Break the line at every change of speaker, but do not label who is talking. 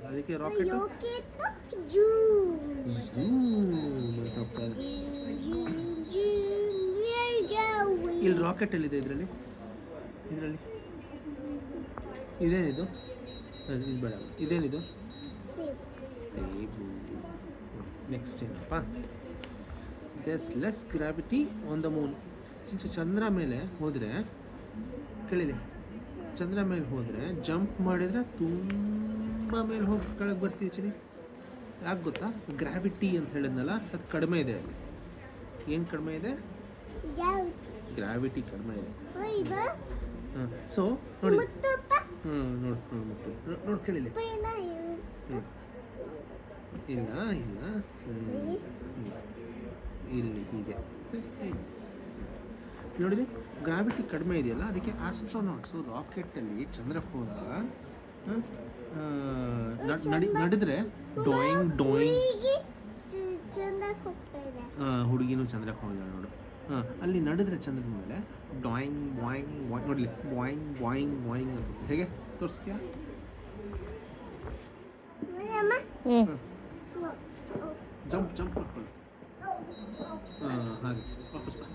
ಅದಕ್ಕೆ rocket
rocket zoom
zoom ಹೋಗ್ತಾರೆ. ಇಲ್ಲಿ ರಾಕೆಟ್ ಎಲ್ಲಿದೆ ಇದರಲ್ಲಿ ಇದೇನಿದು ಇದು ಬೇಡ ಇದೇನಿದು ಸೇಬು. ನೆಕ್ಸ್ಟ್ ಏನಪ್ಪ there's less gravity on the moon. ಚಂದ್ರ ಮೇಲೆ ಹೋದರೆ ಕೇಳಿಲಿ ಚಂದ್ರ ಮೇಲೆ ಹೋದರೆ ಜಂಪ್ ಮಾಡಿದರೆ ತುಂಬ ಮೇಲೆ ಹೋಗಿ ಕೆಳಗೆ ಬರ್ತೀವಿ ಚಿನಿ. ಯಾಕೆ ಗೊತ್ತಾ? ಗ್ರಾವಿಟಿ ಅಂತ ಹೇಳಿದ್ನಲ್ಲ ಅದು ಕಡಿಮೆ ಇದೆ ಅಲ್ಲಿ. ಏನು ಕಡಿಮೆ ಇದೆ? ಗ್ರಾವಿಟಿ ಕಡಿಮೆ ಇದೆ. ಹಾಂ ಸೊ ನೋಡಿ ನೋಡಿ ಕೇಳಿಲಿ. ಇಲ್ಲ ಇಲ್ಲಿ ಹೀಗೆ ನೋಡಿರಿ ಗ್ರಾವಿಟಿ ಕಡಿಮೆ ಇದೆಯಲ್ಲ ಅದಕ್ಕೆ ಆಸ್ಟ್ರೋನಾಟ್ಸು ರಾಕೆಟಲ್ಲಿ ಚಂದ್ರಕ್ಕೆ ಹೋದಾಗ ನಡೆದ್ರೆ ಡಾಯಿಂಗ್ ಹುಡುಗಿನೂ ಚಂದ್ರಕ್ಕೆ ಹೋಗಿದ್ದಾಳೆ ನೋಡು. ಅಲ್ಲಿ ನಡೆದ್ರೆ ಚಂದ್ರನ ಮೇಲೆ ಡಾಯಿಂಗ್ ಬಾಯಿಂಗ್ ನೋಡಲಿ ಬಾಯಿಂಗ್ ಬಾಯಿಂಗ್ ಬಾಯಿಂಗ್ ಅಂತ ಹೇಗೆ ತೋರಿಸ್ತೀಯಾ? ಜಂಪ್ ಮಾಡ್ಕೊಳ್ಳಿ ಹಾಗೆ ವಾಪಸ್ ಬಾ.